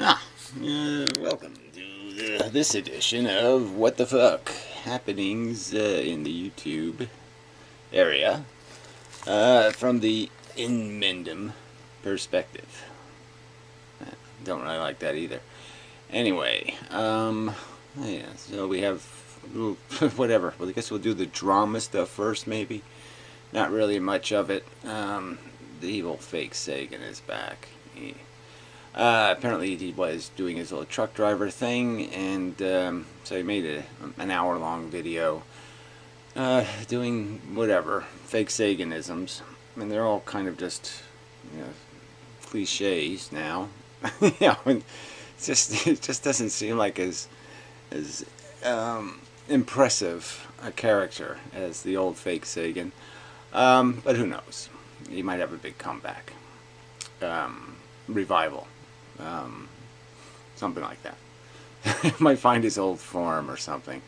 Welcome to this edition of What the Fuck Happenings in the YouTube area from the Inmendum perspective. Don't really like that either. Anyway, yeah, so we have whatever. Well, I guess we'll do the drama stuff first, maybe. Not really much of it. The evil fake Sagan is back. Apparently he was doing his little truck driver thing, and so he made an hour-long video doing whatever, fake Saganisms. I mean, they're all kind of just, cliches now. It just doesn't seem like as impressive a character as the old fake Sagan. But who knows? He might have a big comeback. Revival. Something like that. Might find his old form or something.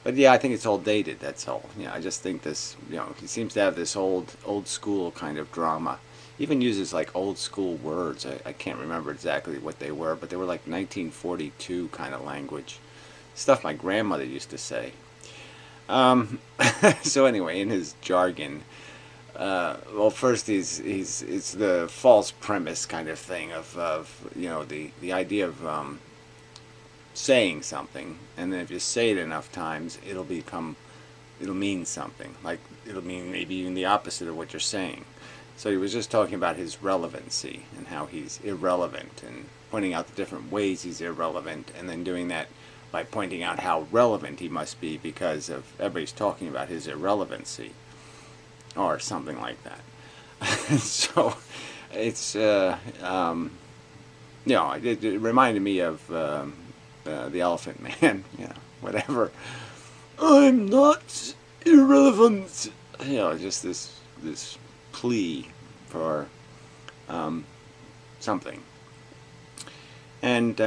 But yeah, I think it's all dated, that's all. I just think this, he seems to have this old school kind of drama. He even uses like old school words. I can't remember exactly what they were, but they were like 1942 kind of language. Stuff my grandmother used to say. So anyway, in his jargon, well, first it's the false premise kind of thing of the idea of saying something, and then if you say it enough times, it'll mean something. Like it'll mean maybe even the opposite of what you're saying. So he was just talking about his relevancy and how he's irrelevant, and pointing out the different ways he's irrelevant, and then doing that by pointing out how relevant he must be because of everybody's talking about his irrelevancy. Or something like that. So it's it reminded me of the Elephant Man. Whatever. I'm not irrelevant. Just this plea for something. And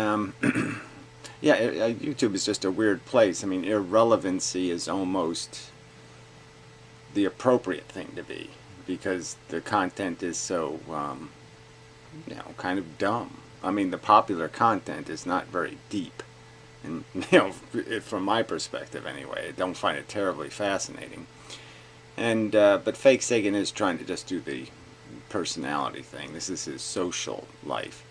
yeah, YouTube is just a weird place. I mean, irrelevancy is almost the appropriate thing to be, because the content is so kind of dumb. I mean, the popular content is not very deep, and from my perspective anyway, I don't find it terribly fascinating. And but fake Sagan is trying to just do the personality thing. This is his social life,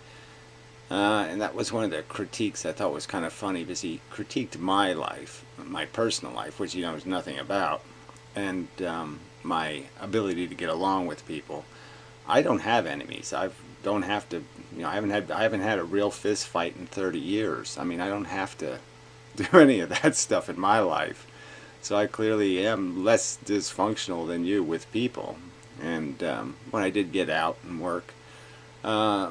and that was one of the critiques I thought was kind of funny, because he critiqued my life, my personal life, which he knows nothing about, and my ability to get along with people. I don't have enemies. I don't have to. I haven't had a real fist fight in 30 years. I mean, I don't have to do any of that stuff in my life. So I clearly am less dysfunctional than you with people. And when I did get out and work, I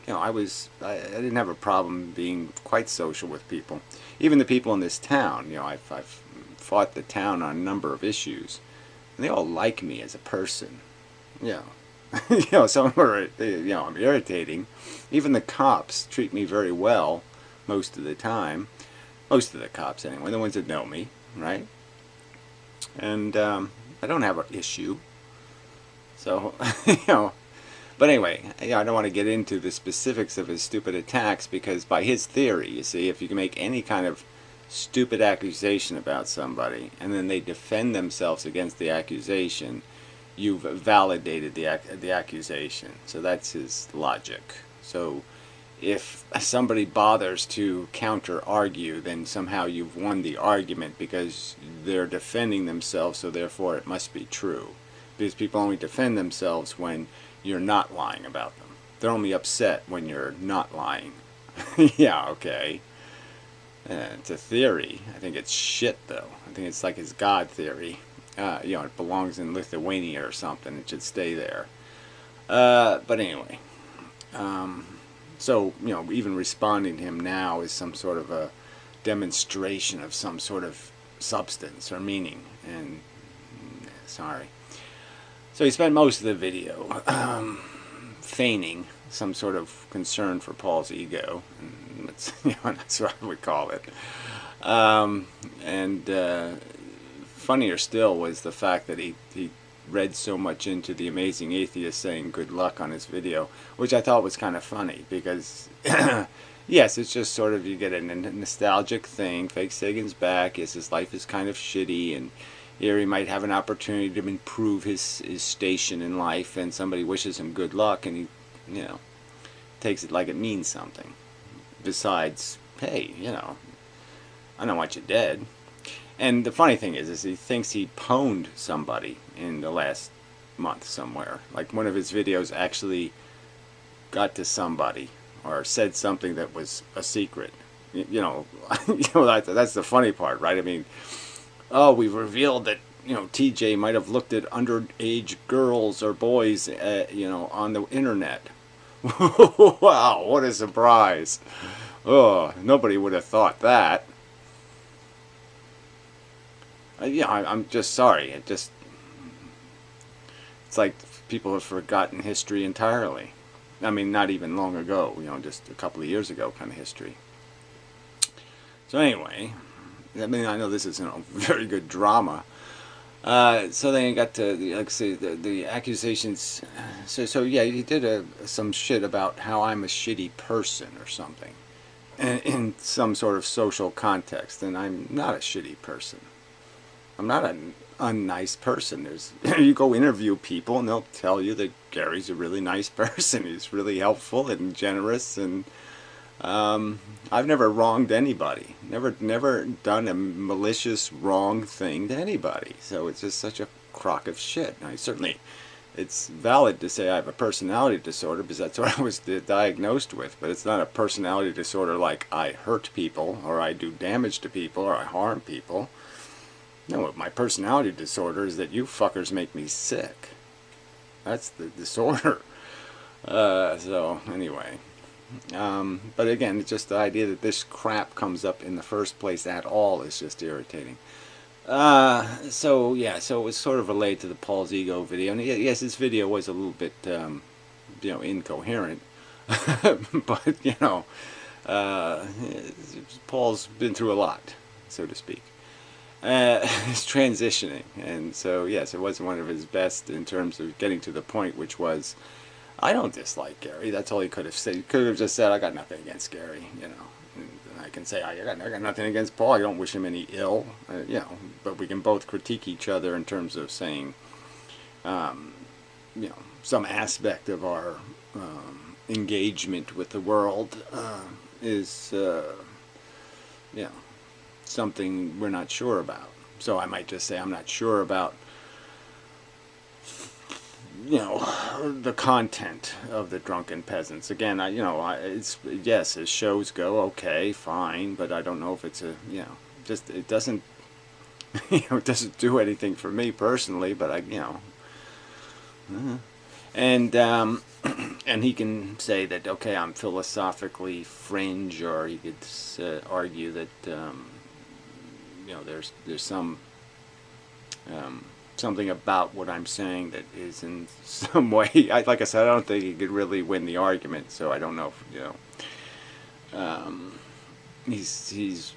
didn't have a problem being quite social with people. Even the people in this town. I've fought the town on a number of issues, and they all like me as a person. Some are, I'm irritating. Even the cops treat me very well most of the time. Most of the cops, anyway, the ones that know me, right? And I don't have an issue. So, But anyway, I don't want to get into the specifics of his stupid attacks, because by his theory, you see, if you can make any kind of stupid accusation about somebody, and then they defend themselves against the accusation, you've validated the accusation. So that's his logic. So if somebody bothers to counter-argue, then somehow you've won the argument, because they're defending themselves, so therefore it must be true. Because people only defend themselves when you're not lying about them. They're only upset when you're not lying. Yeah, okay. It's a theory. I think it's shit, though. I think it's like his God theory. It belongs in Lithuania or something. It should stay there. But anyway. So, even responding to him now is some sort of a demonstration of some sort of substance or meaning. And, sorry. So he spent most of the video feigning some sort of concern for Paul's ego. And that's what I would call it. And funnier still was the fact that he read so much into the Amazing Atheist saying good luck on his video, which I thought was kind of funny because, yes, it's just sort of, you get a nostalgic thing. Fake Sagan's back. Yes, his life is kind of shitty, and here he might have an opportunity to improve his station in life, and somebody wishes him good luck, and he, you know, takes it like it means something. Besides, hey, you know, I don't want you dead. And the funny thing is he thinks he pwned somebody in the last month somewhere. Like one of his videos actually got to somebody or said something that was a secret. You know, that's the funny part, right? I mean, oh, we've revealed that, you know, TJ might have looked at underage girls or boys, you know, on the internet. Wow, what a surprise. Oh, nobody would have thought that. Yeah, I'm just sorry. It's like people have forgotten history entirely. I mean, not even long ago, you know, just a couple of years ago kind of history. So anyway, I mean, I know this isn't a very good drama. So then you got to, like I say, the accusations. So yeah, he did some shit about how I'm a shitty person or something in some sort of social context, and I'm not a shitty person. I'm not an unnice person. You go interview people and they'll tell you that Gary's a really nice person. He's really helpful and generous, and I've never wronged anybody. Never done a malicious wrong thing to anybody. So it's just such a crock of shit. Now, certainly, it's valid to say I have a personality disorder because that's what I was diagnosed with. But it's not a personality disorder like I hurt people or I do damage to people or I harm people. No, my personality disorder is that you fuckers make me sick. That's the disorder. So, anyway. But again, it's just the idea that this crap comes up in the first place at all is just irritating. So, yeah, so it was sort of related to the Paul's Ego video. And yes, this video was a little bit, you know, incoherent. But, you know, Paul's been through a lot, so to speak. He's transitioning, and so yes, it wasn't one of his best in terms of getting to the point, which was, I don't dislike Gary. That's all he could have said. He could have just said, I got nothing against Gary, you know. And I can say, I got nothing against Paul. I don't wish him any ill, you know. But we can both critique each other in terms of saying, you know, some aspect of our engagement with the world is, you know, something we're not sure about. So I might just say I'm not sure about, you know, the content of the Drunken Peasants. Again, you know, it's, yes, as shows go, okay, fine, but I don't know if it's a, you know, just, it doesn't, you know, it doesn't do anything for me personally, but I, you know, and he can say that, okay, I'm philosophically fringe, or he could argue that, you know, there's some something about what I'm saying that is in some way, like I said, I don't think he could really win the argument. So I don't know if, you know, he's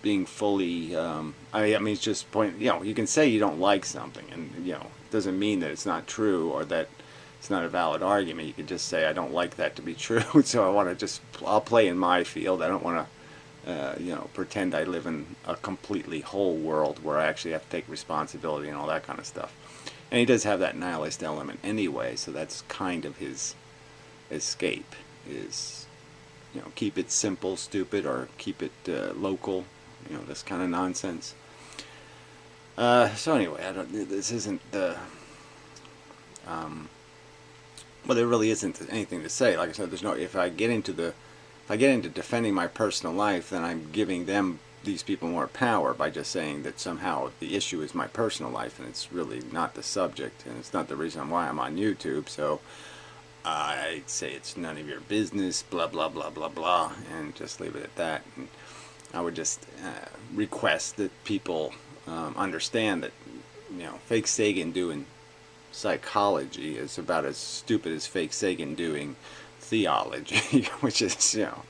being fully. I mean, it's just point. You know, you can say you don't like something, and you know, it doesn't mean that it's not true or that it's not a valid argument. You can just say I don't like that to be true. So I want to just, I'll play in my field. I don't want to. You know, pretend I live in a completely whole world where I actually have to take responsibility and all that kind of stuff. And he does have that nihilist element anyway, so that's kind of his escape, is, you know, keep it simple, stupid, or keep it local, you know, this kind of nonsense. So anyway, this isn't the, well, there really isn't anything to say. Like I said, there's no, if I get into defending my personal life, then I'm giving these people more power by just saying that somehow the issue is my personal life, and it's really not the subject, and it's not the reason why I'm on YouTube. So I'd say it's none of your business, blah, blah, blah, blah, blah, and just leave it at that. And I would just request that people understand that, you know, fake Sagan doing psychology is about as stupid as fake Sagan doing theology, which is, you know,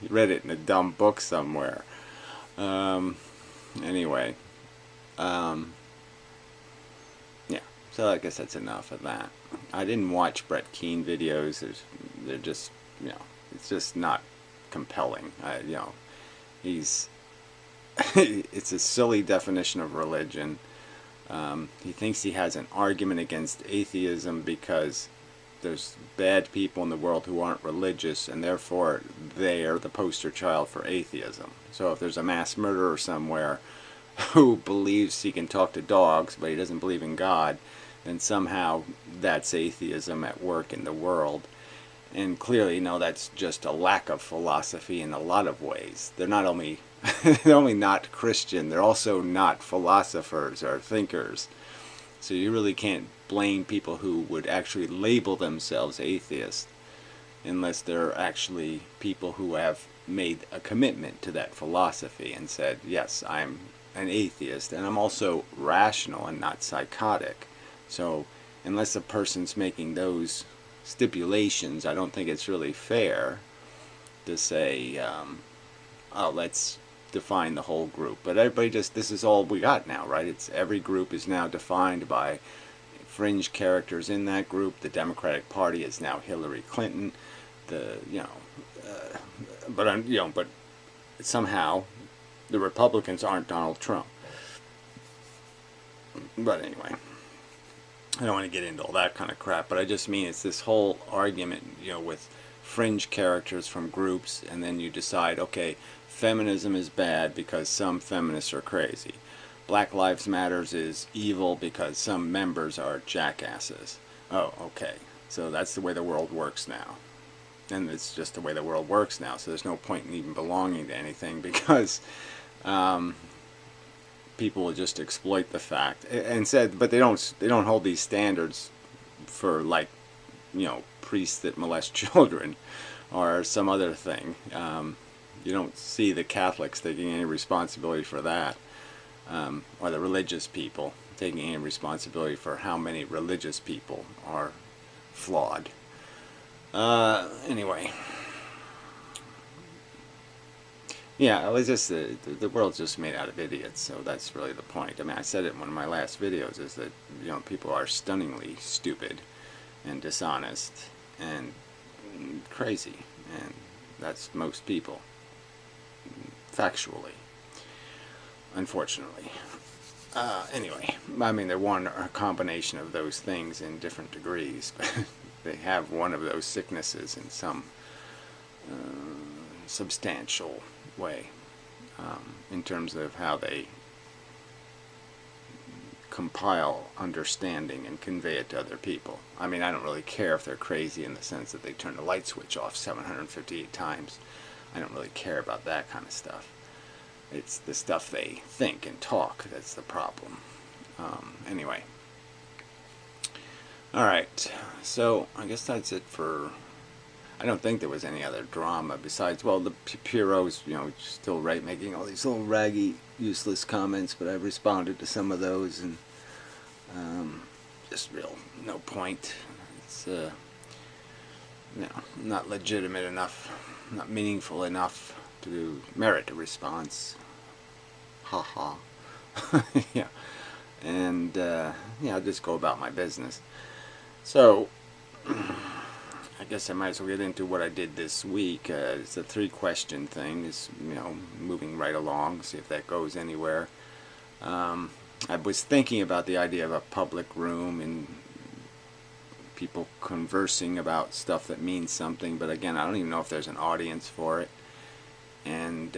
you read it in a dumb book somewhere. Anyway, So I guess that's enough of that. I didn't watch Brett Keane videos. They're just, it's just not compelling. He's, it's a silly definition of religion. He thinks he has an argument against atheism because there's bad people in the world who aren't religious, and therefore they are the poster child for atheism. So if there's a mass murderer somewhere who believes he can talk to dogs, but he doesn't believe in God, then somehow that's atheism at work in the world. And clearly, that's just a lack of philosophy in a lot of ways. They're not only they're only not Christian, they're also not philosophers or thinkers. So you really can't blame people who would actually label themselves atheists unless they're actually people who have made a commitment to that philosophy and said, yes, I'm an atheist, and I'm also rational and not psychotic. So unless a person's making those stipulations, I don't think it's really fair to say, oh, let's define the whole group. But everybody this is all we got now, right? It's every group is now defined by fringe characters in that group. The Democratic Party is now Hillary Clinton. But somehow the Republicans aren't Donald Trump. But anyway, I don't want to get into all that kind of crap, but I just mean it's this whole argument, with fringe characters from groups, and then you decide, okay, feminism is bad because some feminists are crazy. Black Lives Matters is evil because some members are jackasses. Oh, okay. So that's the way the world works now. And it's just the way the world works now, so there's no point in even belonging to anything because people will just exploit the fact and said, but they don't hold these standards for, like, priests that molest children or some other thing. You don't see the Catholics taking any responsibility for that, or the religious people taking any responsibility for how many religious people are flawed. Anyway. Yeah, it was just the world's just made out of idiots, so that's really the point. I mean, I said it in one of my last videos, is that, people are stunningly stupid and dishonest and crazy, and that's most people, factually, unfortunately. Anyway, I mean, they're a combination of those things in different degrees, but they have one of those sicknesses in some substantial way, in terms of how they compile understanding and convey it to other people. I mean, I don't really care if they're crazy in the sense that they turn the light switch off 758 times. I don't really care about that kind of stuff. It's the stuff they think and talk that's the problem. Anyway. Alright, so I guess that's it for... I don't think there was any other drama besides, well, the Pierrot's, still making all these little raggy, useless comments, but I've responded to some of those, and just no point. It's, not legitimate enough, not meaningful enough to merit a response. Ha ha. Yeah. And, I'll just go about my business. So... I guess I might as well get into what I did this week. It's a 3-question thing. It's, moving right along, see if that goes anywhere. I was thinking about the idea of a public room and people conversing about stuff that means something, but again, I don't even know if there's an audience for it. And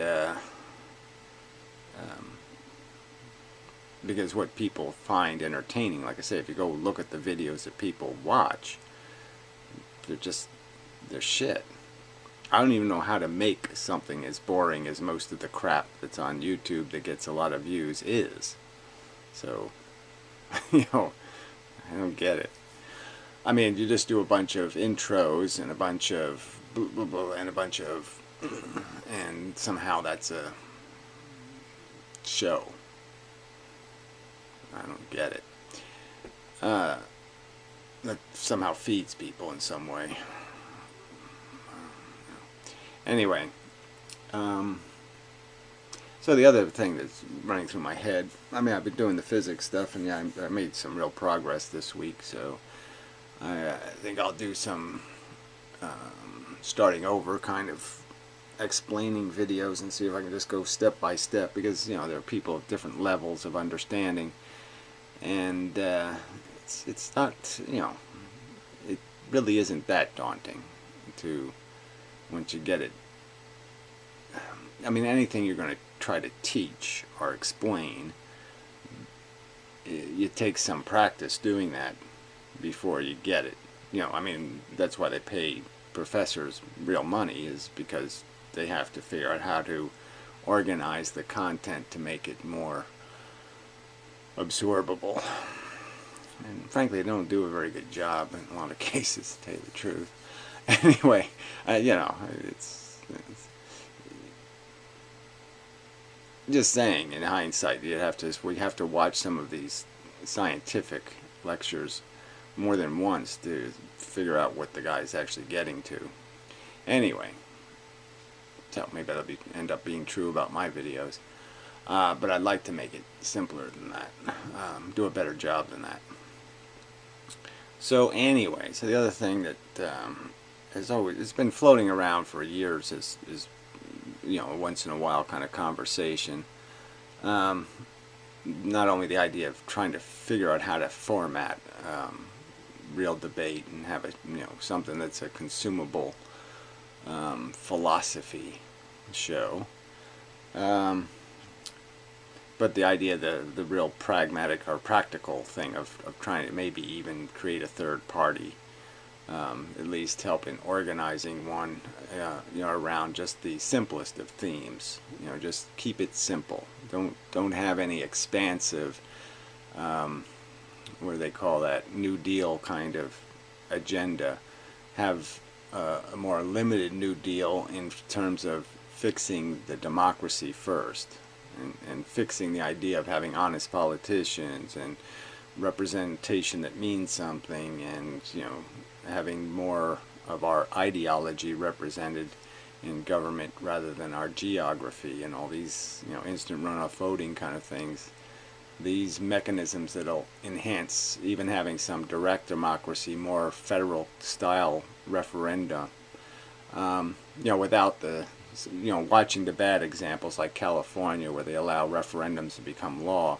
because what people find entertaining, like I say, if you go look at the videos that people watch, they're shit. I don't even know how to make something as boring as most of the crap that's on YouTube that gets a lot of views is. So, I don't get it. I mean, you just do a bunch of intros and a bunch of blah, blah, blah, and a bunch of and somehow that's a show. I don't get it. That somehow feeds people in some way. So the other thing that's running through my head, I mean, I've been doing the physics stuff, and yeah, I made some real progress this week, so I think I'll do some starting over kind of explaining videos and see if I can just go step by step, because, you know, there are people of different levels of understanding, and it's not, you know, it really isn't that daunting to, once you get it. I mean, anything you're going to try to teach or explain, you take some practice doing that before you get it. You know, I mean, that's why they pay professors real money, is because they have to figure out how to organize the content to make it more absorbable. And frankly, they don't do a very good job in a lot of cases, to tell you the truth. Anyway, you know, it's just saying, in hindsight, we have to watch some of these scientific lectures more than once to figure out what the guy's actually getting to. Anyway, so maybe that'll end up being true about my videos, but I'd like to make it simpler than that, do a better job than that. So anyway, so the other thing that it's been floating around for years is you know, once in a while kind of conversation. Not only the idea of trying to figure out how to format real debate and have you know, something that's a consumable philosophy show, but the idea, the real pragmatic or practical thing of trying to maybe even create a third party, at least help in organizing one, you know, around just the simplest of themes. You know, just keep it simple. Don't have any expansive, what do they call that, New Deal kind of agenda. Have a more limited New Deal in terms of fixing the democracy first, and fixing the idea of having honest politicians and representation that means something, and, you know, having more of our ideology represented in government rather than our geography and all these, you know, instant runoff voting kind of things. These mechanisms that'll enhance even having some direct democracy, more federal style referenda, you know, without the, you know, watching the bad examples like California where they allow referendums to become law,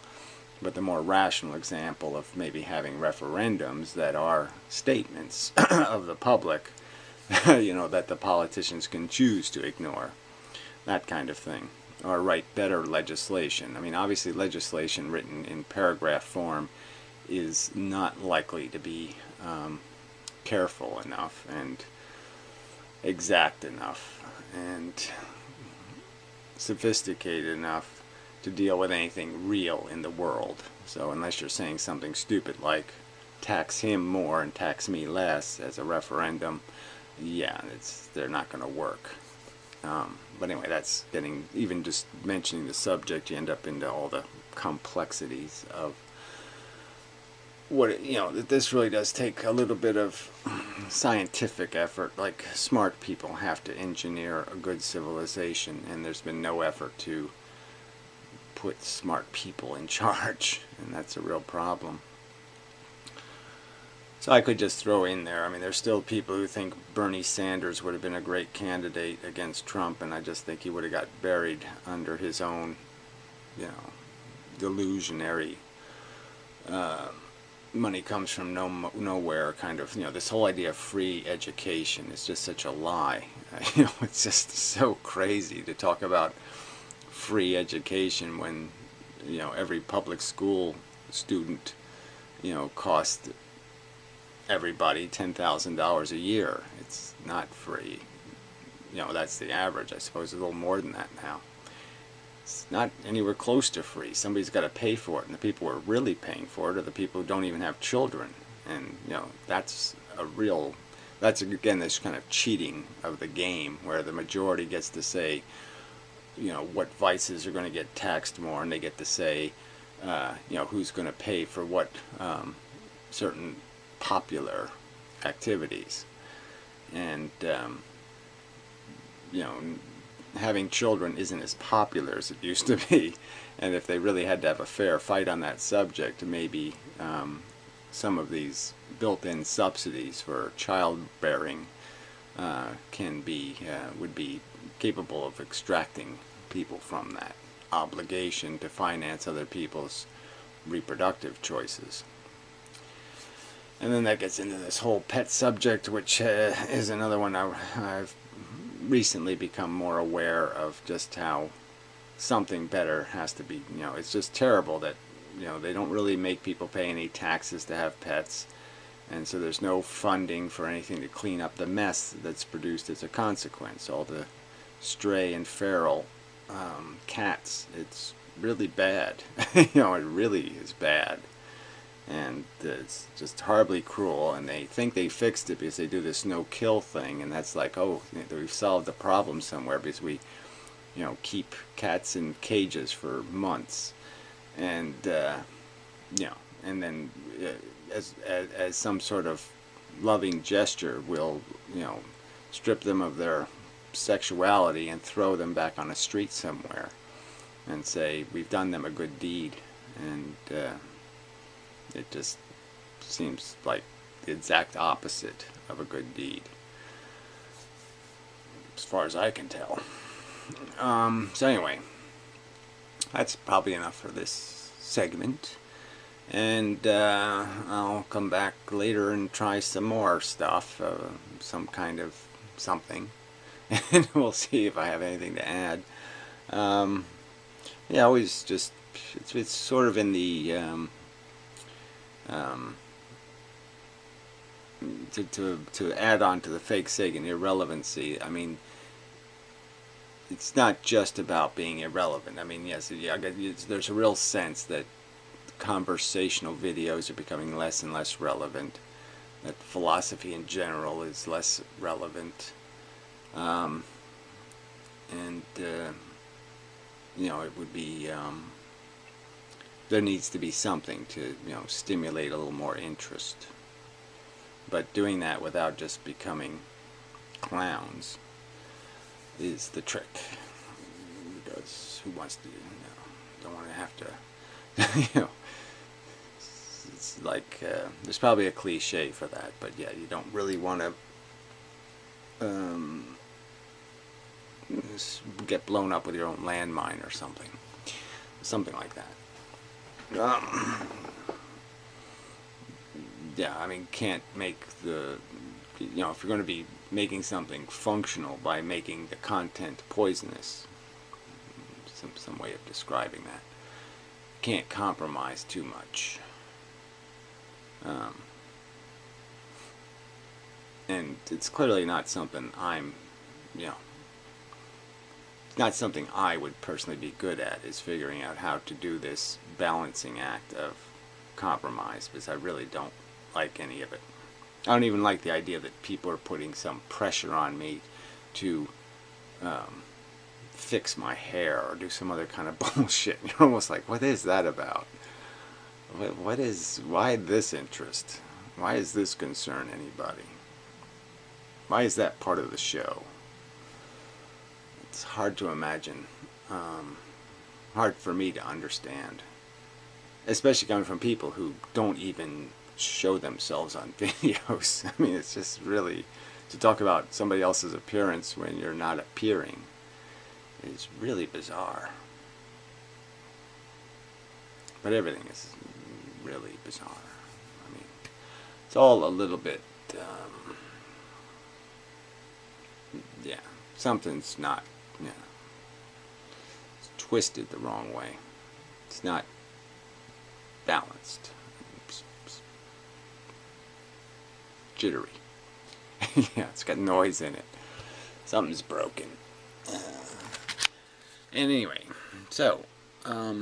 but the more rational example of maybe having referendums that are statements of the public, you know, that the politicians can choose to ignore, that kind of thing, or write better legislation. I mean, obviously legislation written in paragraph form is not likely to be careful enough and exact enough and sophisticated enough to deal with anything real in the world. So unless you're saying something stupid like tax him more and tax me less as a referendum, yeah, they're not going to work. But anyway, that's getting, even just mentioning the subject, you end up into all the complexities of what, you know, that this really does take a little bit of scientific effort. Like, smart people have to engineer a good civilization, and there's been no effort to put smart people in charge, and that's a real problem. So I could just throw in there, I mean, there's still people who think Bernie Sanders would have been a great candidate against Trump, and I just think he would have got buried under his own, you know, delusionary money comes from nowhere kind of, you know, this whole idea of free education is just such a lie. You know, it's just so crazy to talk about free education when, you know, every public school student, you know, costs everybody $10,000 a year. It's not free. You know, that's the average. I suppose a little more than that now. It's not anywhere close to free. Somebody's got to pay for it, and the people who are really paying for it are the people who don't even have children. And, you know, that's again this kind of cheating of the game, where the majority gets to say, you know, what vices are going to get taxed more, and they get to say, you know, who's going to pay for what certain popular activities. And you know, having children isn't as popular as it used to be, and if they really had to have a fair fight on that subject, maybe some of these built-in subsidies for childbearing would be capable of extracting people from that obligation to finance other people's reproductive choices. And then that gets into this whole pet subject, which is another one I've recently become more aware of, just how something better has to be. It's just terrible that they don't really make people pay any taxes to have pets, and so there's no funding for anything to clean up the mess that's produced as a consequence. All the stray and feral cats, it's really bad. It really is bad, and it's just horribly cruel. And they think they fixed it because they do this no-kill thing, and that's like, oh, we've solved the problem somewhere because we keep cats in cages for months, and and then as some sort of loving gesture, we'll strip them of their sexuality and throw them back on a street somewhere and say we've done them a good deed. And it just seems like the exact opposite of a good deed, as far as I can tell. So anyway, that's probably enough for this segment, and I'll come back later and try some more stuff, some kind of something, and we'll see if I have anything to add. Yeah, always just, it's sort of in the to add on to the fake sake and irrelevancy. I mean, it's not just about being irrelevant. I mean, yes, there's a real sense that conversational videos are becoming less and less relevant, that philosophy in general is less relevant, and it would be, there needs to be something to stimulate a little more interest, but doing that without just becoming clowns is the trick, because who wants to, don't want to have to, it's like, there's probably a cliche for that, but yeah, you don't really want to get blown up with your own landmine or something like that. Yeah, I mean, can't make the, if you're going to be making something functional by making the content poisonous, some way of describing that, can't compromise too much. And it's clearly not something not something I would personally be good at, is figuring out how to do this balancing act of compromise, because I really don't like any of it. I don't even like the idea that people are putting some pressure on me to fix my hair or do some other kind of bullshit. You're almost like, what is that about? Why this interest? Why does this concern anybody? Why is that part of the show? It's hard to imagine, hard for me to understand, especially coming from people who don't even show themselves on videos. I mean, it's just really, to talk about somebody else's appearance when you're not appearing is really bizarre. But everything is really bizarre. I mean, it's all a little bit, yeah, something's not, it's twisted the wrong way. It's not balanced. It's jittery. Yeah, it's got noise in it. Something's broken. And anyway, so, yeah,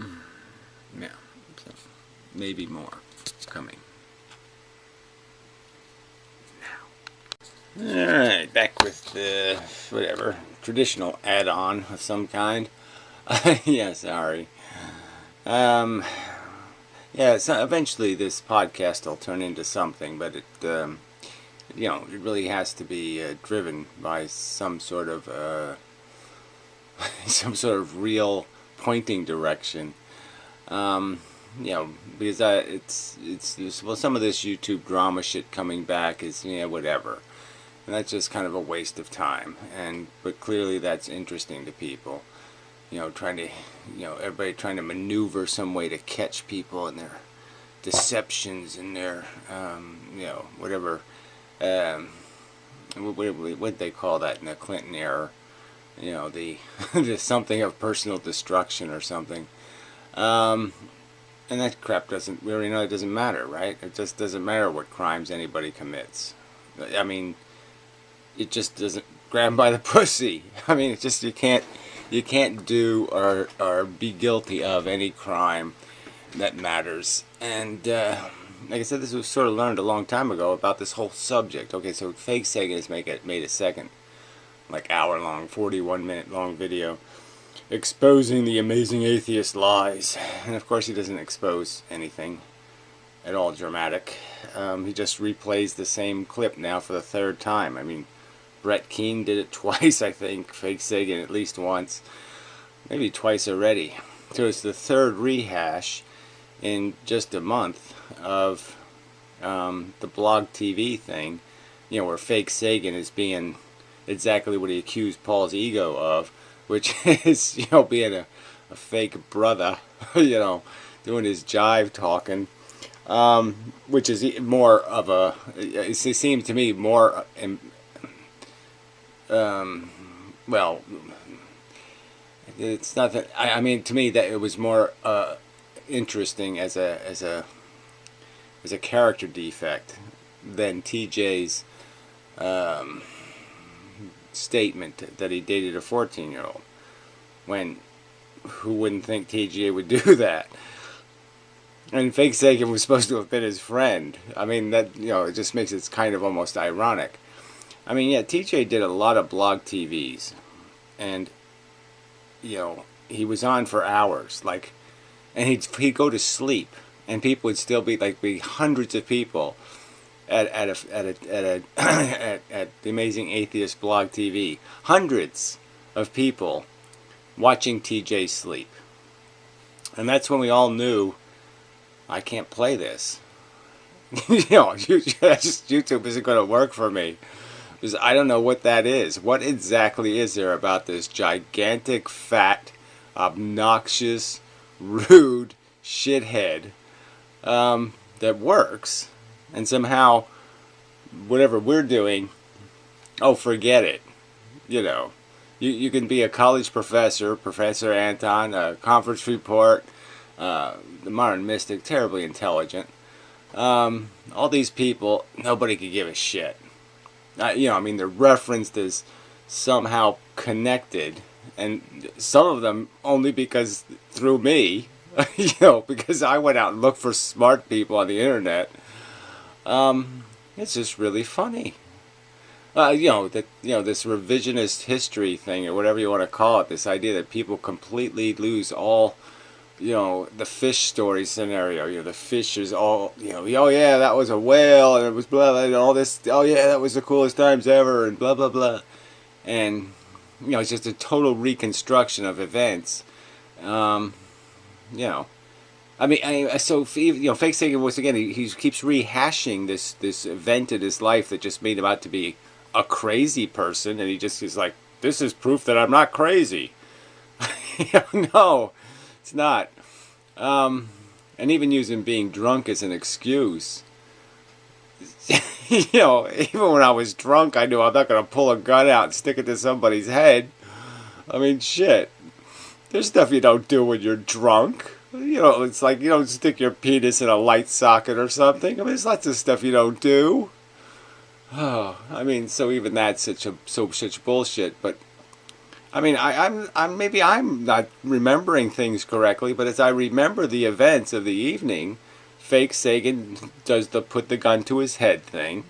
so maybe more coming. Alright, back with the, whatever, traditional add-on of some kind. Yeah, sorry. Yeah, so eventually this podcast will turn into something, but it, it really has to be driven by some sort of some sort of real pointing direction. Because well, some of this YouTube drama shit coming back is, whatever. And that's just kind of a waste of time. But clearly that's interesting to people. Trying to, everybody trying to maneuver some way to catch people in their deceptions and their, whatever, what they call that in the Clinton era? The something of personal destruction or something. And that crap we already know it doesn't matter, right? It just doesn't matter what crimes anybody commits. I mean, it just doesn't grab 'em by the pussy. I mean, it's just, you can't do or be guilty of any crime that matters. And, like I said, this was sort of learned a long time ago about this whole subject. Okay, so Fake Sagan has made a second, like hour-long, 41-minute long video exposing the amazing atheist lies. And of course he doesn't expose anything at all dramatic. He just replays the same clip now for the third time. I mean, Brett Keane did it twice, I think. Fake Sagan at least once. Maybe twice already. So it's the third rehash in just a month of the blog TV thing, where Fake Sagan is being exactly what he accused Paul's ego of, which is, being a fake brother, doing his jive talking, which is more of a, it seems to me more, well, it's not that, I mean, to me that it was more interesting as a character defect than TJ's statement that he dated a 14-year-old. When, who wouldn't think TJ would do that? And Fake Sagan was supposed to have been his friend. I mean, that, it just makes it kind of almost ironic. I mean, yeah, TJ did a lot of blog TVs, and he was on for hours, and he'd go to sleep, and people would still be hundreds of people at the Amazing Atheist blog TV, hundreds of people watching TJ sleep. And that's when we all knew, I can't play this. YouTube isn't going to work for me, because I don't know what that is. What exactly is there about this gigantic, fat, obnoxious, rude shithead that works? And somehow, whatever we're doing, oh, forget it. You can be a college professor, Professor Anton, a conference report, the modern mystic, terribly intelligent. All these people, nobody could give a shit. I mean, they're referenced as somehow connected, and some of them only because through me, because I went out and looked for smart people on the internet. It's just really funny. This revisionist history thing, or whatever you want to call it, this idea that people completely lose all, the fish story scenario. The fish is all, oh yeah, that was a whale, and it was blah, blah, and all this, oh yeah, that was the coolest times ever, and blah, blah, blah. And, it's just a total reconstruction of events. I mean, so Fake Sagan, once again, he keeps rehashing this event in his life that just made him out to be a crazy person, and he just is like, this is proof that I'm not crazy. No, it's not. And even using being drunk as an excuse. Even when I was drunk, I knew I'm not going to pull a gun out and stick it to somebody's head. I mean, shit. There's stuff you don't do when you're drunk. It's like you don't stick your penis in a light socket or something. I mean, there's lots of stuff you don't do. Oh, I mean, so even that's such bullshit. But I mean, maybe I'm not remembering things correctly. But as I remember the events of the evening, Fake Sagan does the put the gun to his head thing.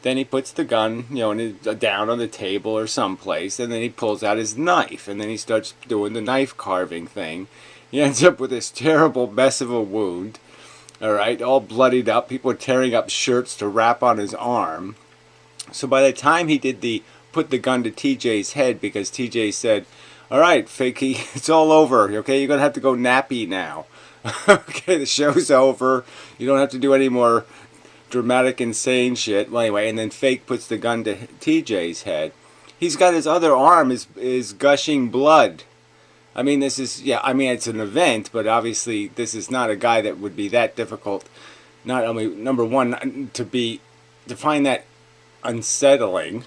Then he puts the gun, down on the table or someplace, and then he pulls out his knife, and then he starts doing the knife carving thing. He ends up with this terrible mess of a wound, alright, all bloodied up. People are tearing up shirts to wrap on his arm. So by the time he did the put the gun to TJ's head, because TJ said, All right, fakey, it's all over. Okay, you're gonna have to go nappy now. Okay, the show's over. You don't have to do any more dramatic, insane shit. Well, anyway, and then Fake puts the gun to TJ's head. He's got his other arm is gushing blood. I mean, this is, yeah, I mean, it's an event, but obviously this is not a guy that would be that difficult. Not only, number one, to find that unsettling,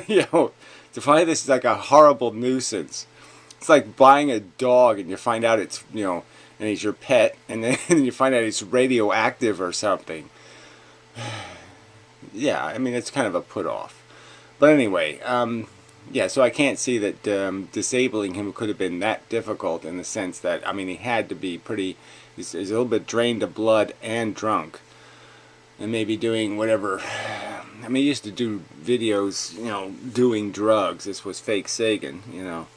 you know, to find this like a horrible nuisance. It's like buying a dog and you find out it's, you know, and he's your pet, and then you find out it's radioactive or something. Yeah, I mean, it's kind of a put off. But anyway, yeah, so I can't see that disabling him could have been that difficult in the sense that, I mean, he had to be pretty, he's a little bit drained of blood and drunk. And maybe doing whatever, I mean, he used to do videos, you know, doing drugs. This was Fake Sagan, you know.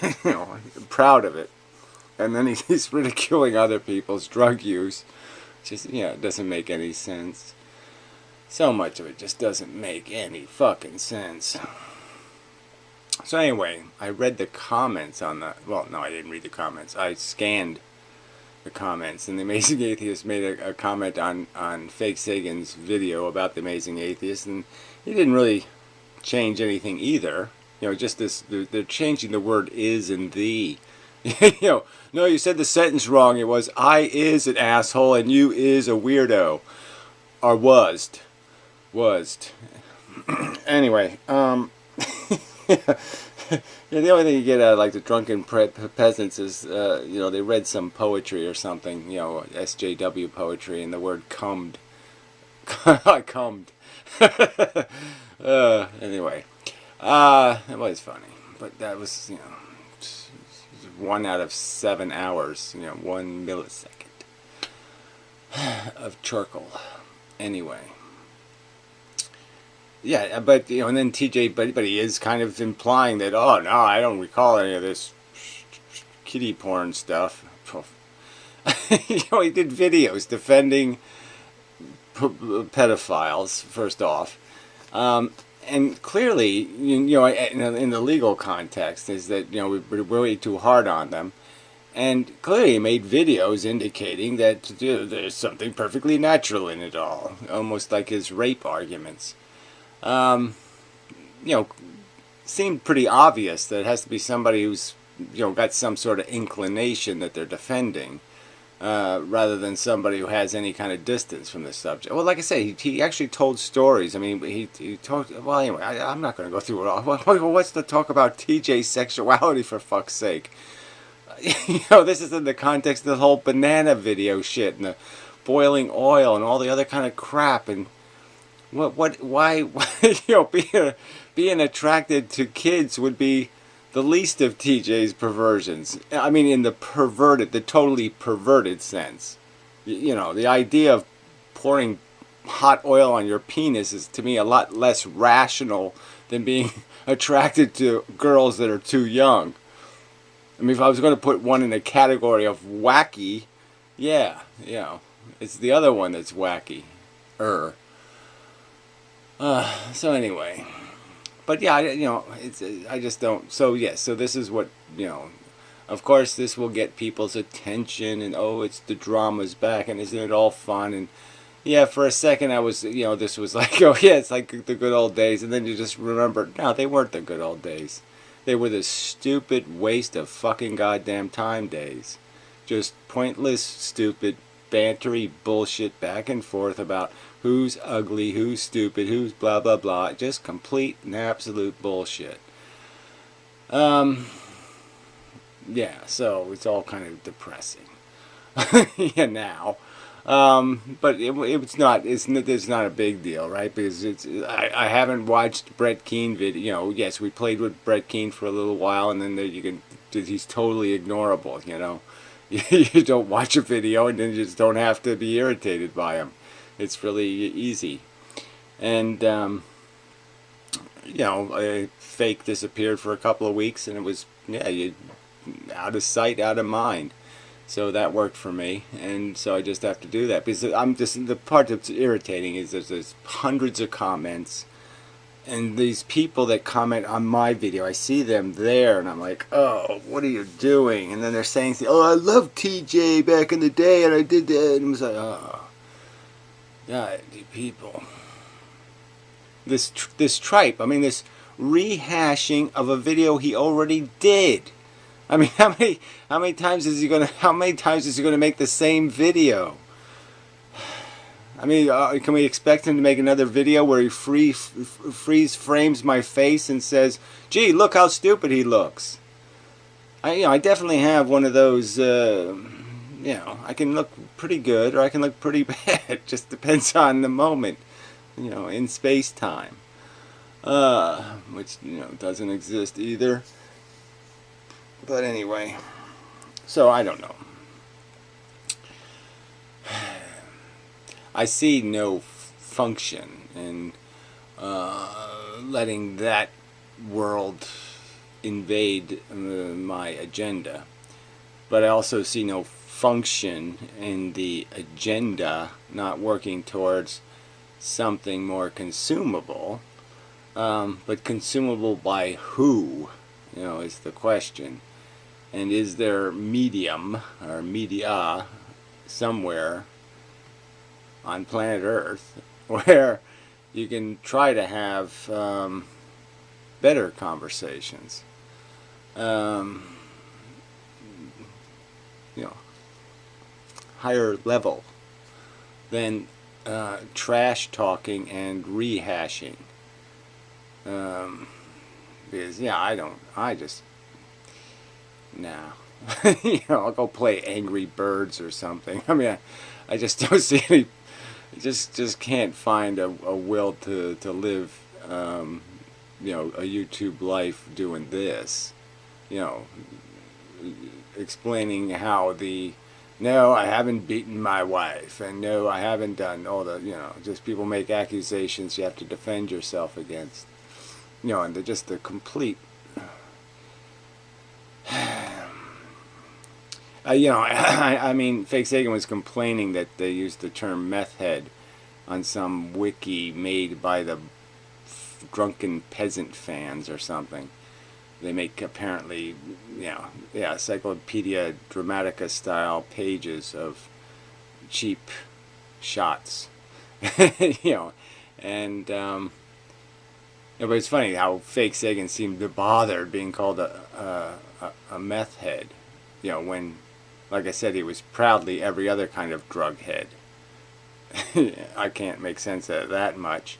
You know, proud of it. And then he's ridiculing other people's drug use. Just, yeah, it doesn't make any sense. So much of it just doesn't make any fucking sense. So anyway, I read the comments on the, well, no, I didn't read the comments. I scanned the comments, and the Amazing Atheist made a comment on Fake Sagan's video about the Amazing Atheist, and he didn't really change anything either. You know, just this, they're changing the word is and the. You know, no, you said the sentence wrong. It was, I is an asshole and you is a weirdo. Or wased. Anyway, yeah, the only thing you get out of like the drunken peasants is, you know, they read some poetry or something, you know, SJW poetry, and the word cummed. I cummed. Anyway, it was funny, but that was, you know, 1 out of 7 hours, you know, 1 millisecond of charcoal. Anyway. Yeah, but, you know, and then TJ, but he is kind of implying that, oh, no, I don't recall any of this kiddie porn stuff. You know, he did videos defending pedophiles, first off. And clearly, you know, in the legal context, is that, you know, we're way too hard on them. And clearly he made videos indicating that there's something perfectly natural in it all. Almost like his rape arguments. You know, seemed pretty obvious that it has to be somebody who's, you know, got some sort of inclination that they're defending, rather than somebody who has any kind of distance from the subject. Well, like I say, he actually told stories. I mean, he talked, well, anyway, I'm not going to go through it all. What's the talk about TJ's sexuality, for fuck's sake? You know, this is in the context of the whole banana video shit, and the boiling oil, and all the other kind of crap, and why, you know, being attracted to kids would be the least of TJ's perversions. I mean, in the totally perverted sense. You know, the idea of pouring hot oil on your penis is, to me, a lot less rational than being attracted to girls that are too young. I mean, if I was going to put one in a category of wacky, yeah, you know, it's the other one that's wacky. So anyway, but yeah, you know, I just don't. So yes, so this is what, you know. Of course, this will get people's attention, and oh, it's the drama's back, and isn't it all fun? And yeah, for a second I was, you know, this was like, oh yeah, it's like the good old days, and then you just remember, no, they weren't the good old days. They were the stupid waste of fucking goddamn time days. Just pointless, stupid, bantery bullshit back and forth about who's ugly, who's stupid, who's blah blah blah. Just complete and absolute bullshit. Yeah, so it's all kind of depressing. Yeah, now. But it's not a big deal, right? Because I haven't watched Brett Keane video. You know, yes, we played with Brett Keane for a little while, and then he's totally ignorable. You know, you don't watch a video, and then you just don't have to be irritated by him. It's really easy, and you know, Fake disappeared for a couple of weeks, and it was, yeah, out of sight, out of mind. So that worked for me, and so I just have to do that, because I'm just, the part that's irritating is there's hundreds of comments, And these people that comment on my video, I see them there, and I'm like, oh, what are you doing? And then they're saying, oh, I love TJ back in the day, and I did that. And I was like, oh, God, you people. This tripe, I mean, this rehashing of a video he already did. I mean, how many times is he gonna make the same video? I mean, can we expect him to make another video where he freeze frames my face and says, "Gee, look how stupid he looks"? I definitely have one of those. I can look pretty good or I can look pretty bad. It just depends on the moment. In space time, which doesn't exist either. But anyway, so I don't know. I see no function in letting that world invade my agenda. But I also see no function in the agenda not working towards something more consumable. But consumable by who, is the question. And is there medium or media somewhere on planet Earth where you can try to have better conversations, higher level than trash talking and rehashing? Because no. I'll go play Angry Birds or something. I mean, I just don't see any. Just can't find a will to live, a YouTube life doing this. Explaining how no, I haven't beaten my wife, and no, I haven't done all the, just people make accusations you have to defend yourself against. And they're just the complete. I mean, Fake Sagan was complaining that they used the term meth head on some wiki made by the drunken peasant fans or something. They make apparently, Encyclopedia Dramatica style pages of cheap shots, and but it's funny how Fake Sagan seemed to bother being called a meth head, when, like I said, he was proudly every other kind of drug head. I can't make sense of that much.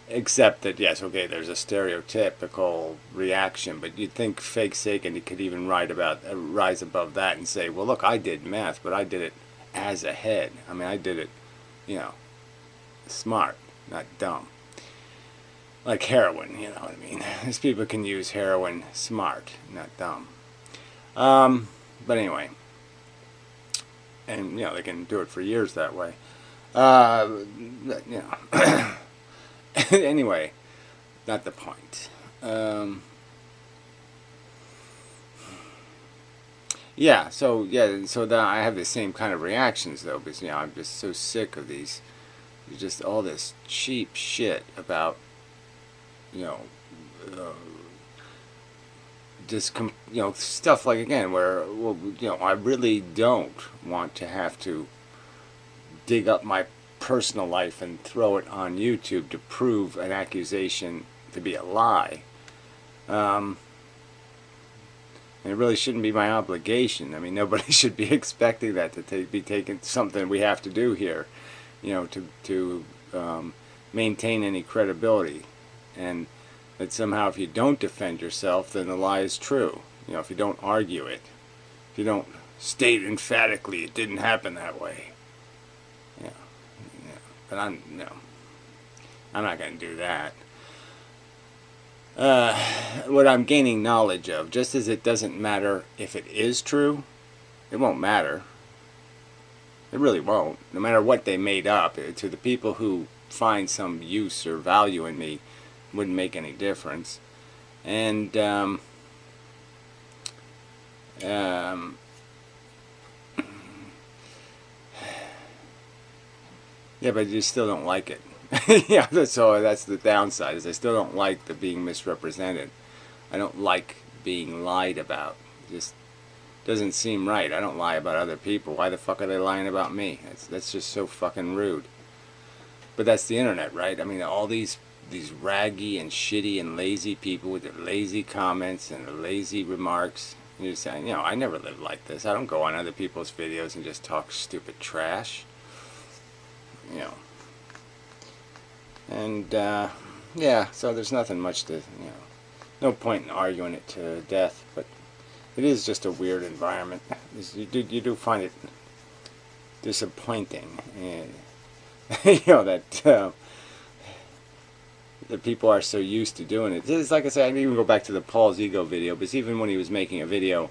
Except that, yes, okay, there's a stereotypical reaction, but you'd think Fake Sagan he could even rise above that and say, well, look, I did meth, but I did it as a head. I mean, I did it, smart, not dumb. Like heroin, you know what I mean? These people can use heroin smart, not dumb. But anyway, and they can do it for years that way. Anyway, not the point. So that I have the same kind of reactions though, because I'm just so sick of these, just all this cheap shit about stuff like, again, where, I really don't want to have to dig up my personal life and throw it on YouTube to prove an accusation to be a lie. And it really shouldn't be my obligation. I mean, nobody should be expecting that to be taken something we have to do here, to maintain any credibility. And that somehow if you don't defend yourself, then the lie is true. If you don't argue it, if you don't state emphatically it didn't happen that way. But I'm not going to do that. What I'm gaining knowledge of, just as it doesn't matter if it is true, it won't matter. It really won't. No matter what they made up, to the people who find some use or value in me, wouldn't make any difference. And yeah, but you still don't like it. Yeah, so that's the downside, is I still don't like the being misrepresented. I don't like being lied about. It just doesn't seem right. I don't lie about other people. Why the fuck are they lying about me? That's just so fucking rude. But that's the internet, right? I mean, all these raggy and shitty and lazy people with their lazy comments and their lazy remarks. And you're saying, you know, I never lived like this. I don't go on other people's videos and just talk stupid trash. You know. And, yeah, so there's nothing much to, you know, no point in arguing it to death, but it is just a weird environment. You do find it disappointing. And, you know, that people are so used to doing it. It's like I said, I can even go back to the Paul's Ego video, because even when he was making a video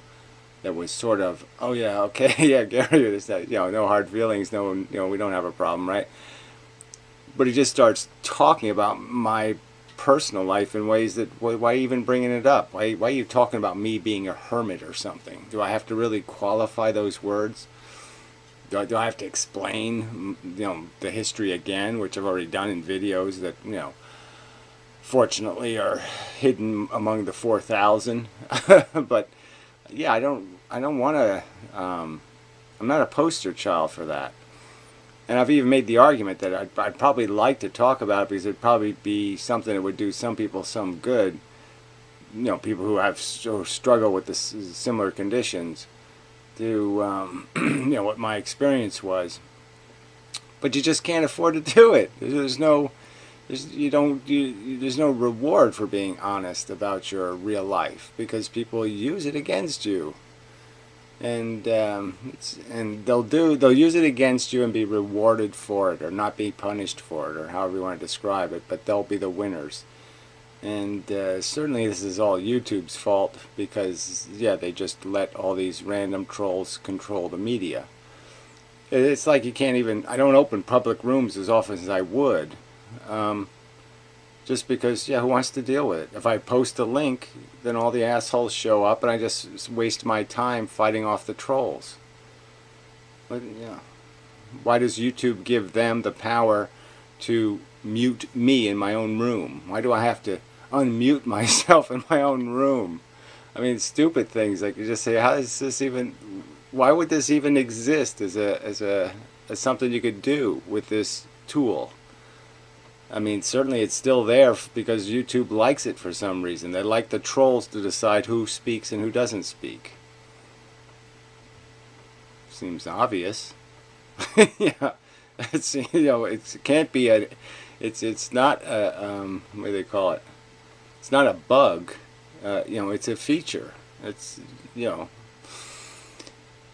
that was sort of, oh yeah, okay, yeah, Gary, this, that, you know, no hard feelings, no, you know, we don't have a problem, right? But he just starts talking about my personal life in ways that, why even bringing it up? Why are you talking about me being a hermit or something? Do I have to really qualify those words? Do I have to explain, you know, the history again, which I've already done in videos that, you know, fortunately are hidden among the 4,000. But yeah, I don't want to. I'm not a poster child for that. And I've even made the argument that I'd probably like to talk about it, because it'd probably be something that would do some people some good. You know, people who have struggle with the similar conditions, to you know, what my experience was. But you just can't afford to do it. There's no reward for being honest about your real life, because people use it against you. And they'll use it against you and be rewarded for it, or not be punished for it, or however you want to describe it, but they'll be the winners. And certainly this is all YouTube's fault, because yeah, they just let all these random trolls control the media. It's like you can't even, I don't open public rooms as often as I would, just because, yeah, who wants to deal with it? If I post a link, then all the assholes show up, and I just waste my time fighting off the trolls. But, yeah, why does YouTube give them the power to mute me in my own room? Why do I have to unmute myself in my own room? I mean, stupid things like, you just say, how is this even? Why would this even exist as something you could do with this tool? I mean, certainly it's still there because YouTube likes it for some reason. They like the trolls to decide who speaks and who doesn't speak. Seems obvious. Yeah, it's, you know, it can't be a. It's not a what do they call it? It's not a bug. You know, it's a feature. It's, you know,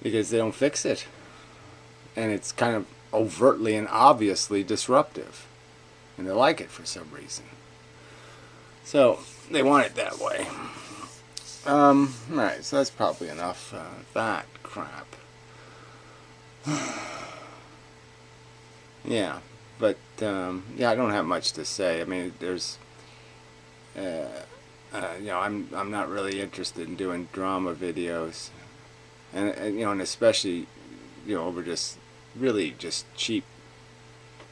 because they don't fix it, and it's kind of overtly and obviously disruptive. And they like it for some reason. So they want it that way. Right, so that's probably enough that crap. Yeah, but yeah, I don't have much to say. I mean, there's you know, I'm not really interested in doing drama videos, and you know, and especially, you know, over just really just cheap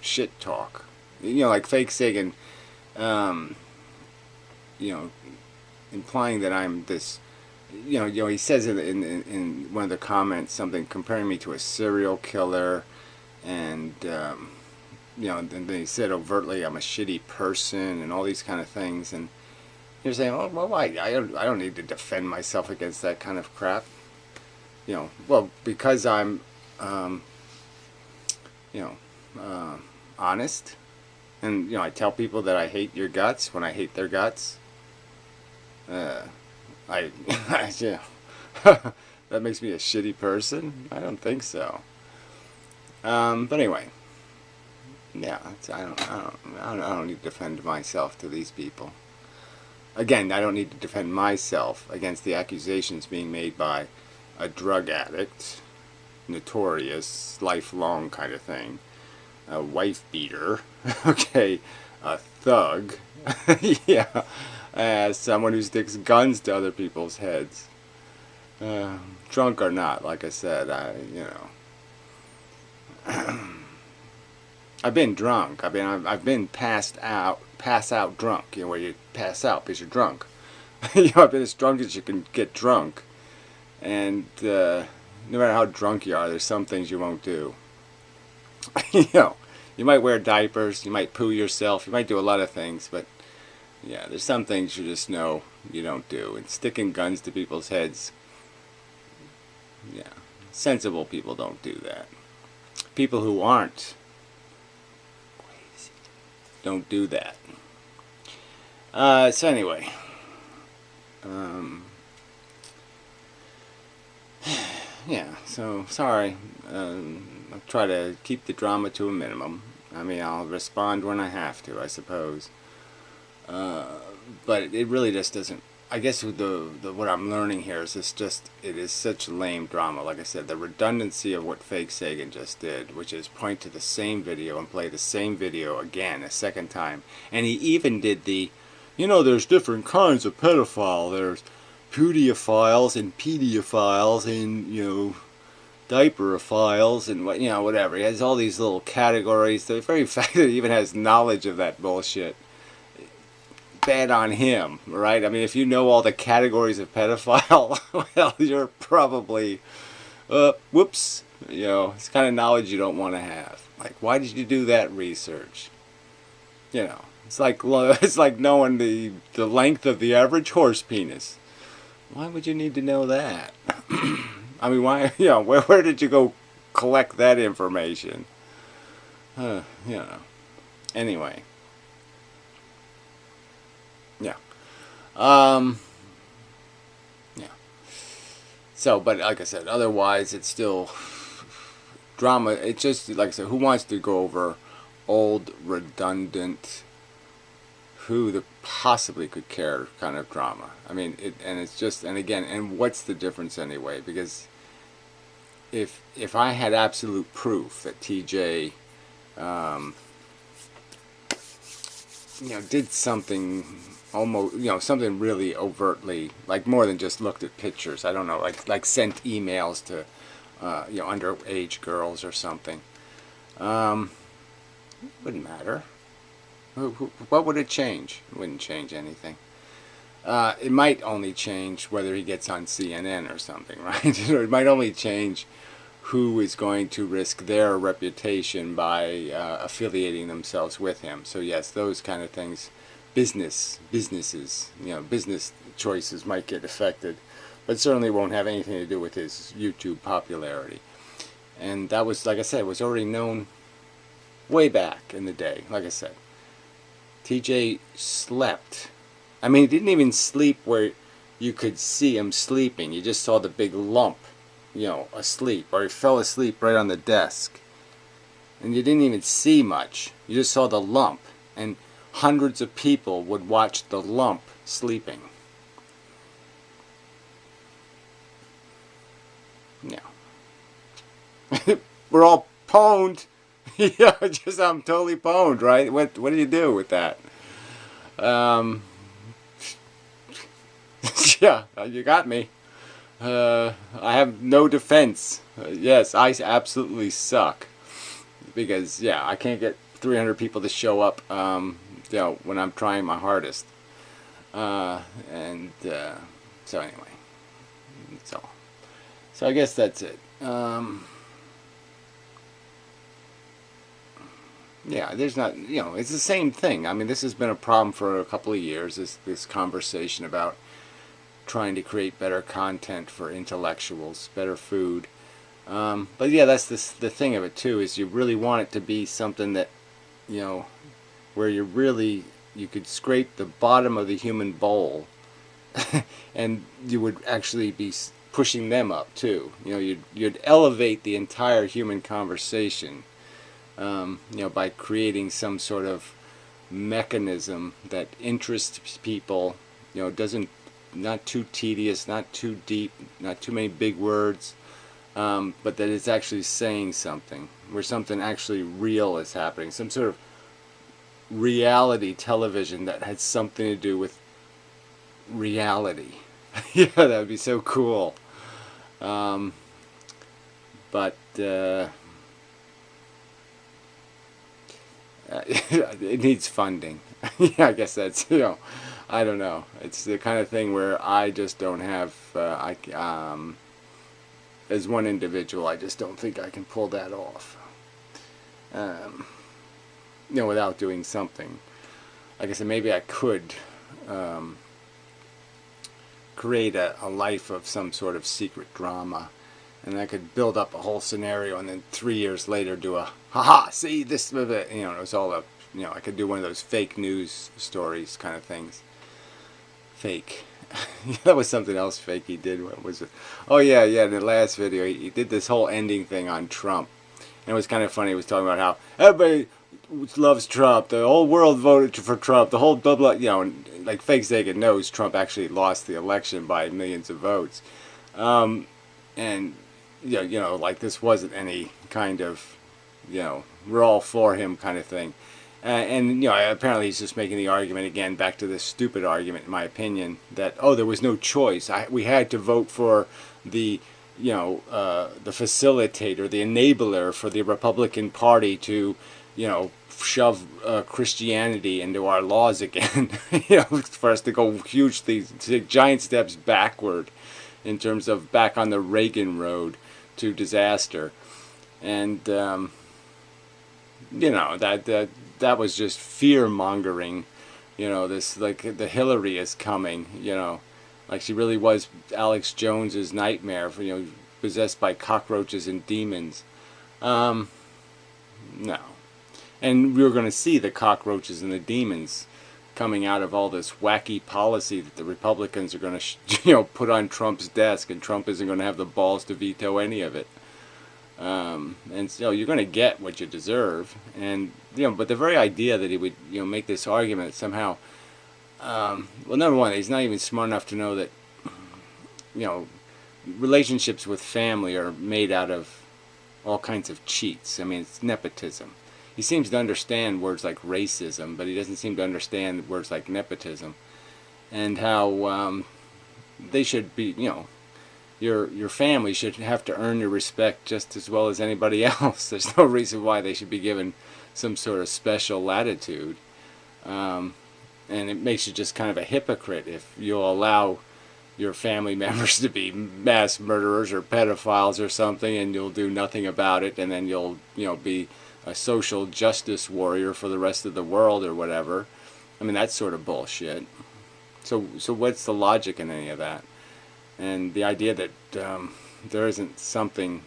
shit talk. You know, like Fake Sagan, you know, implying that I'm this, you know, he says in one of the comments something comparing me to a serial killer, and you know, and then he said overtly I'm a shitty person and all these kind of things, and you're saying, oh, well, why? I don't need to defend myself against that kind of crap. You know, well, because I'm, you know, honest. And, you know, I tell people that I hate your guts when I hate their guts. Yeah, that makes me a shitty person? I don't think so. But anyway, yeah, I don't need to defend myself to these people. Again, I don't need to defend myself against the accusations being made by a drug addict, notorious, lifelong kind of thing. A wife beater, okay, a thug, yeah, someone who sticks guns to other people's heads, drunk or not, like I said, you know, I've been drunk. I've been pass out drunk. You know, where you pass out because you're drunk. You know, I've been as drunk as you can get drunk, and no matter how drunk you are, there's some things you won't do. You know, you might wear diapers, you might poo yourself, you might do a lot of things, but yeah, there's some things you just know you don't do. And sticking guns to people's heads, yeah, sensible people don't do that. People who aren't crazy don't do that. So anyway, yeah, so sorry. I'll try to keep the drama to a minimum. I mean, I'll respond when I have to, I suppose. But it really just doesn't. I guess what I'm learning here is it is such lame drama. Like I said, the redundancy of what Fake Sagan just did, which is point to the same video and play the same video again a second time. And he even did there's different kinds of pedophile. There's pudophiles and pedophiles and, diaperophiles and whatever. He has all these little categories. The very fact that he even has knowledge of that bullshit, bad on him, right? I mean, if you know all the categories of pedophile, well, you're probably, whoops, it's the kind of knowledge you don't want to have. Like, why did you do that research? It's like knowing the length of the average horse penis. Why would you need to know that? I mean, why? Where did you go collect that information? Anyway. Yeah. Yeah. So, but like I said, otherwise it's still drama. It's just, like I said, who wants to go over old, redundant, who possibly could care kind of drama? I mean, and what's the difference anyway? Because if I had absolute proof that TJ, did something almost, something really overtly, like more than just looked at pictures. I don't know, like sent emails to, underage girls or something. Wouldn't matter. What would it change? It wouldn't change anything. It might only change whether he gets on CNN or something, right? Or it might only change who is going to risk their reputation by affiliating themselves with him. So yes, those kind of things, business choices might get affected, but certainly won't have anything to do with his YouTube popularity. And that was, like I said, was already known way back in the day. Like I said, TJ slept. I mean, he didn't even sleep where you could see him sleeping. You just saw the big lump, asleep. Or he fell asleep right on the desk. And you didn't even see much. You just saw the lump. And hundreds of people would watch the lump sleeping. Yeah. We're all pwned. Yeah, I'm totally pwned, right? What do you do with that? Yeah, you got me. I have no defense. Yes, I absolutely suck. Because, I can't get 300 people to show up, when I'm trying my hardest. So anyway. That's all. So I guess that's it. Yeah, there's not, it's the same thing. I mean, this has been a problem for a couple of years, this conversation about trying to create better content for intellectuals, better food. But yeah, that's the thing of it too, is you really want it to be something that, where you could scrape the bottom of the human bowl and you would actually be pushing them up too. You'd elevate the entire human conversation. By creating some sort of mechanism that interests people, not too tedious, not too deep, not too many big words, but that it's actually saying something, where something actually real is happening, some sort of reality television that has something to do with reality. Yeah, that would be so cool. it needs funding. Yeah, I guess that's, I don't know. It's the kind of thing where I just don't have, as one individual, I just don't think I can pull that off. Without doing something. Like I said, maybe I could create a life of some sort of secret drama, and I could build up a whole scenario, and then 3 years later do a haha, see this, it was all a, I could do one of those fake news stories kind of things. Fake. That was something else fake he did. What was it? Oh yeah, in the last video he did this whole ending thing on Trump, and it was kind of funny. He was talking about how everybody loves Trump, the whole world voted for Trump, the whole blah blah, and like fake Sagan knows Trump actually lost the election by millions of votes, and like this wasn't any kind of, we're all for him kind of thing. And apparently he's just making the argument again, back to this stupid argument, in my opinion, that there was no choice. We had to vote for the the facilitator, the enabler for the Republican Party to shove Christianity into our laws again. For us to go hugely, take giant steps backward in terms of back on the Reagan road to disaster. And that was just fear-mongering, this, like, the Hillary is coming, like she really was Alex Jones's nightmare, possessed by cockroaches and demons. No. And we were going to see the cockroaches and the demons coming out of all this wacky policy that the Republicans are going to, put on Trump's desk, and Trump isn't going to have the balls to veto any of it. And so you're going to get what you deserve, and but the very idea that he would make this argument somehow, well, number one, he's not even smart enough to know that relationships with family are made out of all kinds of cheats. I mean, it's nepotism. He seems to understand words like racism, but he doesn't seem to understand words like nepotism, and how they should be, your family should have to earn your respect just as well as anybody else. There's no reason why they should be given some sort of special latitude. And it makes you just kind of a hypocrite if you'll allow your family members to be mass murderers or pedophiles or something, and you'll do nothing about it, and then you'll be a social justice warrior for the rest of the world or whatever. I mean, that's sort of bullshit. So what's the logic in any of that? And the idea that there isn't something,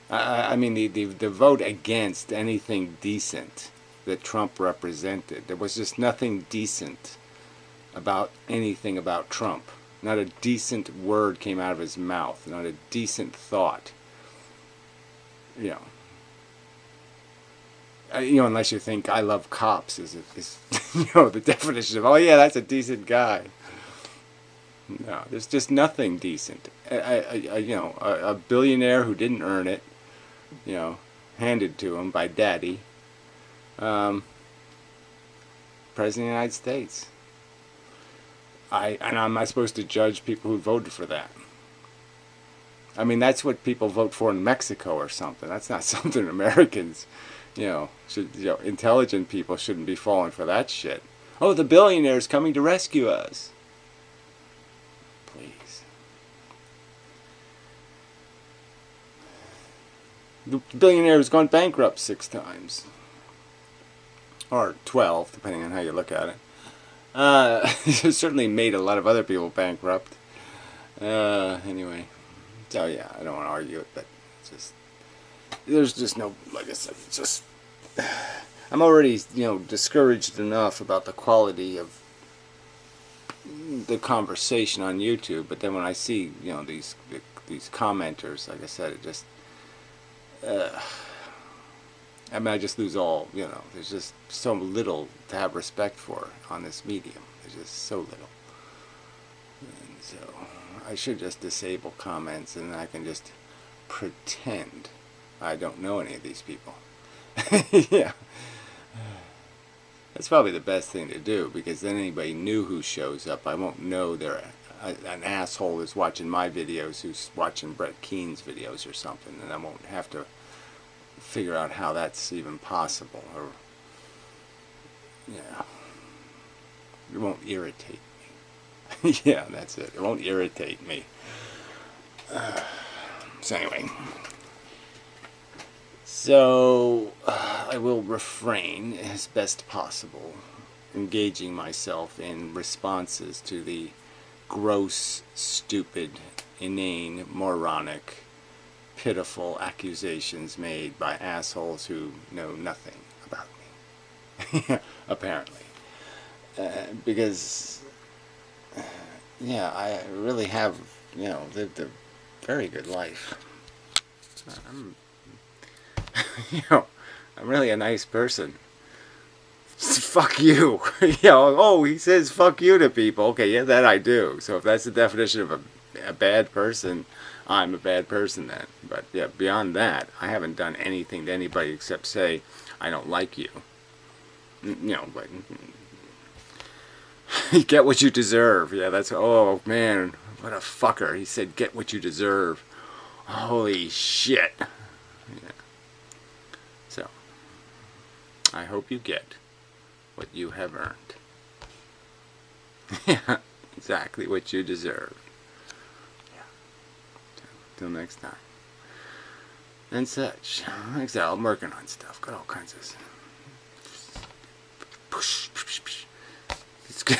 I mean, the vote against anything decent that Trump represented, there was just nothing decent about anything about Trump. Not a decent word came out of his mouth, not a decent thought. Unless you think I love cops is the definition of, oh yeah, that's a decent guy. No, there's just nothing decent. A billionaire who didn't earn it, handed to him by daddy. President of the United States. And I'm not supposed to judge people who voted for that. I mean, that's what people vote for in Mexico or something. That's not something Americans, intelligent people shouldn't be falling for that shit. Oh, the billionaire's coming to rescue us. Please. The billionaire has gone bankrupt 6 times. Or 12, depending on how you look at it. It certainly made a lot of other people bankrupt. Anyway. So yeah, I don't want to argue it, but it's just, there's just no, like I said, it's just, I'm already, discouraged enough about the quality of the conversation on YouTube, but then when I see, these commenters, like I said, it just, I mean, I just lose all, there's just so little to have respect for on this medium. There's just so little. And so I should just disable comments, and I can just pretend I don't know any of these people. Yeah. That's probably the best thing to do, because then anybody new who shows up, I won't know they're an asshole who's watching my videos, who's watching Brett Keen's videos or something, and I won't have to figure out how that's even possible. Or, yeah, it won't irritate me. Yeah, that's it. It won't irritate me. So anyway, so I will refrain as best possible, engaging myself in responses to the gross, stupid, inane, moronic, pitiful accusations made by assholes who know nothing about me. Apparently. Because, yeah, I really have, lived a very good life. I'm, I'm really a nice person. Fuck you. Oh, he says fuck you to people. Okay, yeah, that I do. So if that's the definition of a bad person, I'm a bad person then. But yeah, beyond that, I haven't done anything to anybody except say, I don't like you. But get what you deserve. Yeah, that's, oh man, what a fucker. He said, get what you deserve. Holy shit. Yeah. So, I hope you get what you have earned. Yeah, exactly what you deserve. Yeah. So, till next time. And such. Like I said, I'm working on stuff. Got all kinds of push.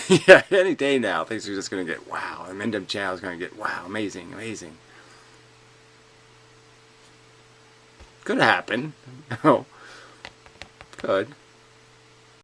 Yeah, any day now, things are just going to get wow. And Mendham Chow is going to get wow, amazing, amazing. Could happen. No. Could.